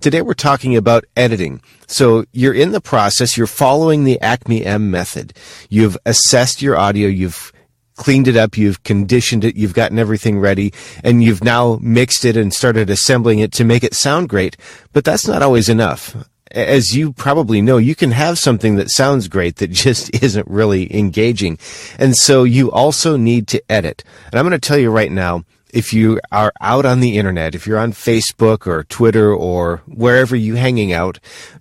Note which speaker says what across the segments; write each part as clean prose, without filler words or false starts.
Speaker 1: Today we're talking about editing. So you're in the process, you're following the Acme M method. You've assessed your audio, you've cleaned it up, you've conditioned it, you've gotten everything ready, and you've now mixed it and started assembling it to make it sound great. But that's not always enough. As you probably know, you can have something that sounds great that just isn't really engaging. And so you also need to edit. And I'm going to tell you right now, if you are out on the internet, if you're on Facebook or Twitter or wherever you hanging out,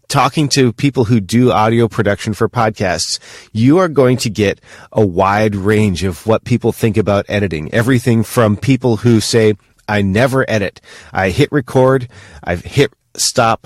Speaker 1: talking to people who do audio production for podcasts, you are going to get a wide range of what people think about editing. Everything from people who say, I never edit. I hit record, I've hit stop.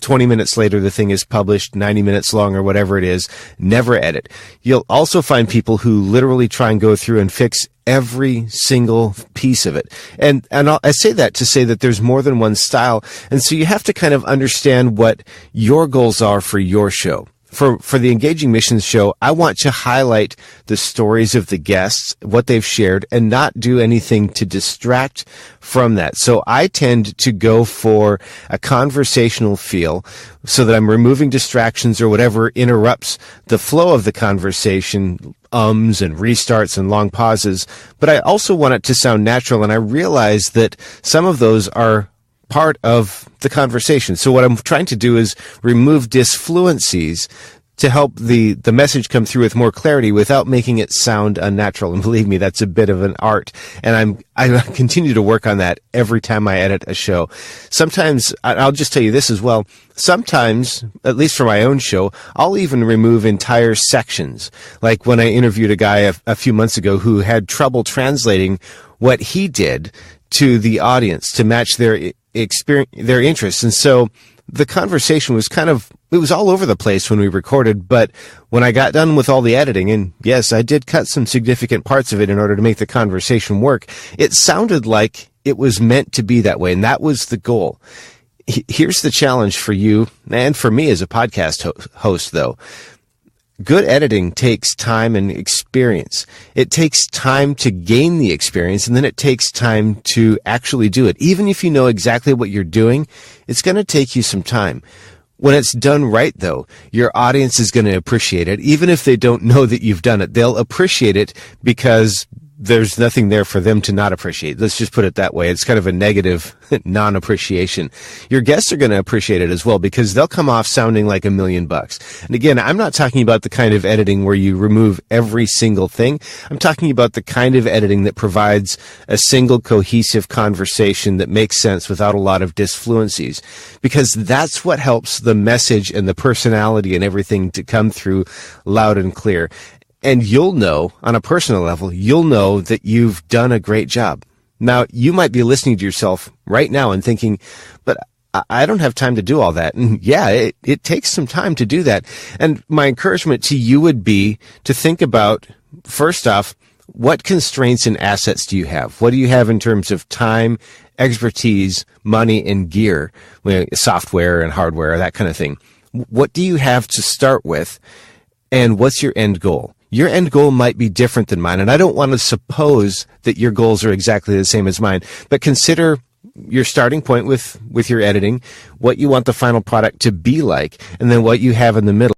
Speaker 1: 20 minutes later, the thing is published, 90 minutes long or whatever it is, never edit. You'll also find people who literally try and go through and fix every single piece of it. And I say that to say that there's more than one style. And so you have to kind of understand what your goals are for your show. For the Engaging Missions show, I want to highlight the stories of the guests, what they've shared, and not do anything to distract from that. So I tend to go for a conversational feel so that I'm removing distractions or whatever interrupts the flow of the conversation, ums and restarts and long pauses. But I also want it to sound natural, and I realize that some of those are part of the conversation. So what I'm trying to do is remove disfluencies to help the message come through with more clarity without making it sound unnatural. And believe me, that's a bit of an art. And I continue to work on that every time I edit a show. Sometimes, I'll just tell you this as well, sometimes, at least for my own show, I'll even remove entire sections. Like when I interviewed a guy a few months ago who had trouble translating what he did to the audience to match their interests. And so the conversation was it was all over the place when we recorded, but when I got done with all the editing, and yes, I did cut some significant parts of it in order to make the conversation work, it sounded like it was meant to be that way, and that was the goal. Here's the challenge for you, and for me as a podcast host, though. Good editing takes time and experience. It takes time to gain the experience, and then it takes time to actually do it. Even if you know exactly what you're doing, it's going to take you some time. When it's done right, though, your audience is going to appreciate it. Even if they don't know that you've done it, they'll appreciate it because there's nothing there for them to not appreciate. Let's just put it that way. It's kind of a negative non-appreciation. Your guests are going to appreciate it as well because they'll come off sounding like $1,000,000. And again, I'm not talking about the kind of editing where you remove every single thing. I'm talking about the kind of editing that provides a single cohesive conversation that makes sense without a lot of disfluencies, because that's what helps the message and the personality and everything to come through loud and clear. And you'll know, on a personal level, you'll know that you've done a great job. Now, you might be listening to yourself right now and thinking, but I don't have time to do all that. And yeah, it takes some time to do that. And my encouragement to you would be to think about, first off, what constraints and assets do you have? What do you have in terms of time, expertise, money, and gear, software and hardware, that kind of thing? What do you have to start with? And what's your end goal? Your end goal might be different than mine, and I don't want to suppose that your goals are exactly the same as mine, but consider your starting point with your editing, what you want the final product to be like, and then what you have in the middle.